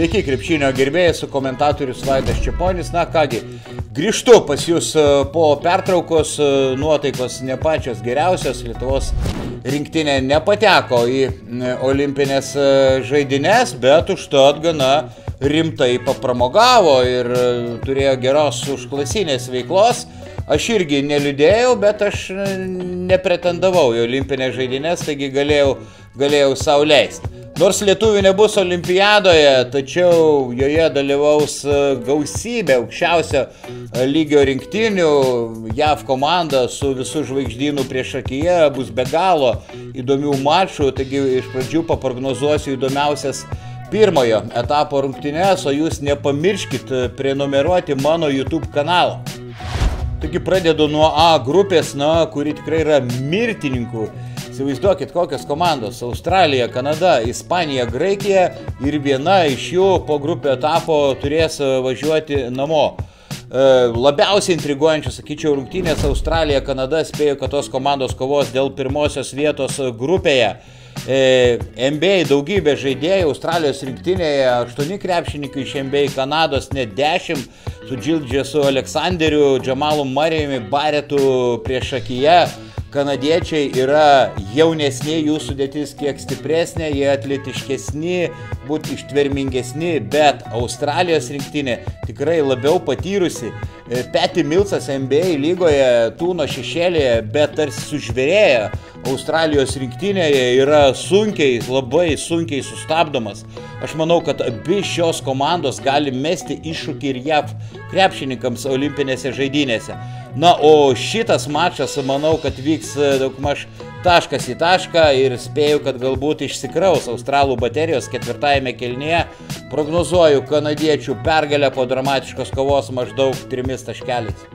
Sveiki, krepšinio gerbėjai, su komentatorius Vaidas Čeponis. Na kągi, grįžtu pas jūs po pertraukos, nuotaikos ne pačios geriausios, Lietuvos rinktinė nepateko į olimpinės žaidynes, bet užtat gana rimtai papramogavo ir turėjo geros užklasinės veiklos. Aš irgi neliūdėjau, bet aš nepretendavau į olimpinės žaidynes, taigi galėjau sau leisti. Nors lietuvių nebus olimpiadoje, tačiau joje dalyvaus gausybė aukščiausio lygio rinktinių. JAV komanda su visų žvaigždynų priešakyje bus be galo įdomių mačų, taigi iš pradžių paprognozuosiu įdomiausias pirmojo etapo rungtynes, o jūs nepamirškit prenumeruoti mano YouTube kanalą. Taigi pradedu nuo A grupės, kuri tikrai yra mirtininkų. Įsivaizduokit, kokios komandos: Australija, Kanada, Ispanija, Graikija ir viena iš jų po grupio etapo turės važiuoti namo. Labiausiai intriguojančios, sakyčiau, rungtynės Australija, Kanada. Spėju, kad tos komandos kovos dėl pirmosios vietos grupėje. NBA daugybė žaidėjų, Australijos rinktinėje 8 krepšininkai iš NBA, Kanados net 10, su Džildžesu Aleksanderiu, Džamalu Marijumi, Baretu priešakyje. Kanadiečiai yra jaunesni, jų sudėtis kiek stipresnė, jie atletiškesni, būti ištvermingesni, bet Australijos rinktinė tikrai labiau patyrusi. Patty Millsas NBA lygoje tūno šešėlėje, bet tarsi sužvėrėja. Australijos rinktinėje yra labai sunkiai sustabdomas. Aš manau, kad abi šios komandos gali mesti iššūkį ir JAV krepšininkams olimpinėse žaidynėse. Na, o šitas mačas, manau, kad vyks daugmaž taškas į tašką ir spėju, kad galbūt išsikraus australų baterijos ketvirtajame kėlinyje. Prognozuoju kanadiečių pergalę po dramatiškos kovos maždaug 3 taškeliais.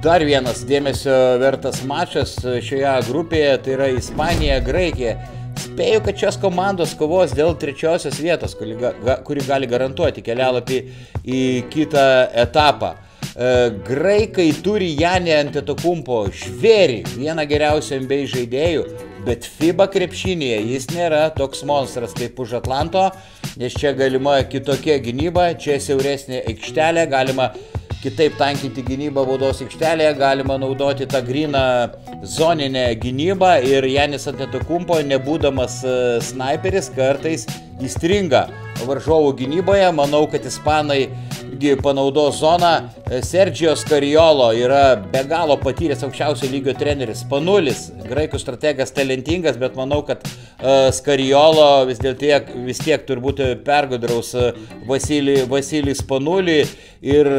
Dar vienas dėmesio vertas mačas šioje grupėje, tai yra Ispanija, Graikija. Spėju, kad šios komandos kovos dėl trečiosios vietos, kuri gali garantuoti kelialapį į kitą etapą. Graikai turi Janį Antetokumpo, žvėrį, vieną geriausių NBA žaidėjų, bet FIBA krepšinėje jis nėra toks monstras kaip už Atlanto, nes čia galima kitokia gynyba, čia siauresnė aikštelė, galima kitaip tankinti gynybą baudos aikštelėje, galima naudoti tą gryną zoninę gynybą ir Janis Antetokumpo, nebūdamas snaiperis, kartais įstringa varžovų gynyboje. Manau, kad ispanai panaudos zoną. Sergio Scariolo yra be galo patyręs aukščiausio lygio treneris. Spanulis, graikų strategas, talentingas, bet manau, kad Scariolo vis tiek turbūt pergudraus Vasilijų Spanulį ir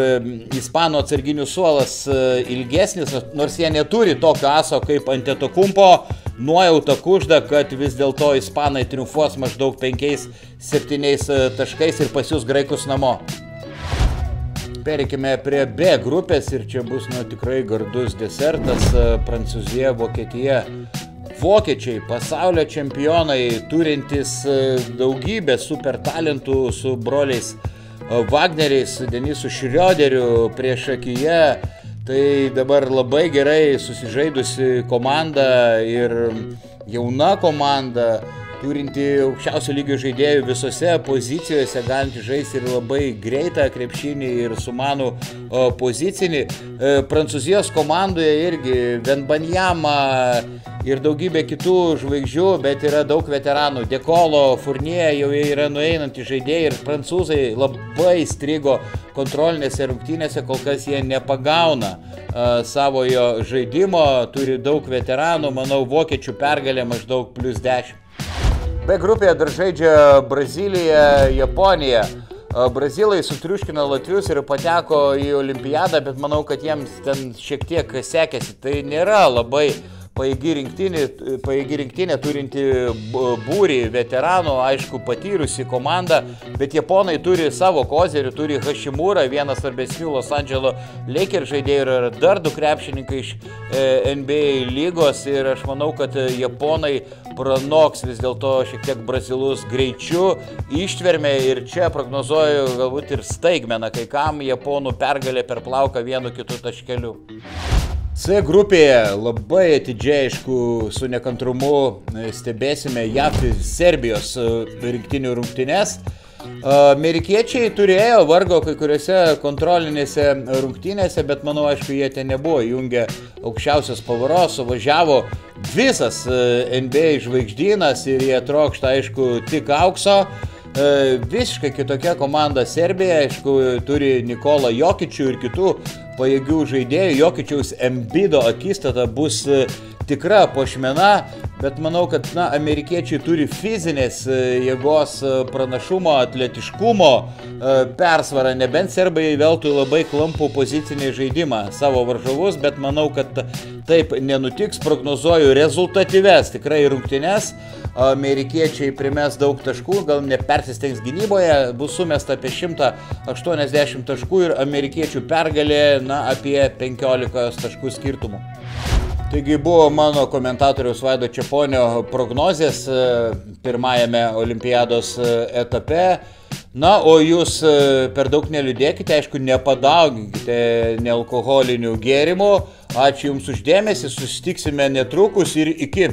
ispanų atsarginių suolas ilgesnis, nors jie neturi tokio aso kaip Antetokumpo. Nuojauta kužda, kad vis dėlto ispanai triumfuos maždaug 5-7 taškais ir pasiųs graikus namo. Pereikime prie B grupės ir čia bus tikrai gardus desertas. Prancūzija, Vokietija. Vokiečiai, pasaulio čempionai, turintys daugybę super talentų su broliais Wagneriais, Denisu Šrioderiu priešakyje. Tai dabar labai gerai susižaidusi komanda ir jauna komanda, turinti aukščiausio lygio žaidėjų visose pozicijose, galinti žaisti ir labai greitą krepšinį ir sumanų pozicinį. Prancūzijos komandoje irgi Venbanjama ir daugybė kitų žvaigždžių, bet yra daug veteranų. Dekolo, Fournier jau yra nueinantys žaidėjai ir prancūzai labai strigo kontrolinėse rungtynėse, kol kas jie nepagauna savojo žaidimo, turi daug veteranų, manau, vokiečių pergalė maždaug +10. B grupėje dar žaidžia Brazilija, Japonija. Brazilai sutriuškino latvius ir pateko į olimpiadą, bet manau, kad jiems ten šiek tiek sekėsi. Tai nėra labai pajėgi rinktinė turinti būrį veteranų, aišku, patyrusi komanda, bet japonai turi savo kozerių, turi Hashimurą, vienas svarbesnių Los Angeles Lakers žaidėjų, ir dar 2 krepšininkai iš NBA lygos ir aš manau, kad japonai pranoks vis dėlto šiek tiek brazilus greičiu, ištvermė ir čia prognozuoju galbūt ir staigmeną, kai kam japonų pergalė per plauką 1-2 taškeliu. C grupėje labai atidžiai, aišku, su nekantrumu stebėsime JAV Serbijos rinktinių rungtynes. Amerikiečiai turėjo vargo kai kuriuose kontrolinėse rungtynėse, bet manau, aišku, jie ten nebuvo įjungę aukščiausios pavaros, suvažiavo visas NBA žvaigždynas ir jie trokšta, aišku, tik aukso. Visiškai kitokia komanda Serbija, aišku, turi Nikolą Jokičių ir kitų pajėgių žaidėjų. Jokičiaus Embido akistata bus tikra puošmena, bet manau, kad amerikiečiai turi fizinės jėgos pranašumo, atletiškumo persvarą, nebent serbai veltų labai klampų pozicinį žaidimą savo varžovus, bet manau, kad taip nenutiks, prognozuoju rezultatyves tikrai rungtynes. Amerikiečiai primes daug taškų, gal nepersistengs gynyboje, bus sumesta apie 180 taškų ir amerikiečių pergalė apie 15 taškų skirtumų. Taigi buvo mano komentatoriaus Vaido Čeponio prognozės pirmajame olimpiados etape. O jūs per daug neliūdėkite, aišku, nepadauginkite nealkoholinių gėrimų. Ačiū Jums už dėmesį, susitiksime netrukus ir iki.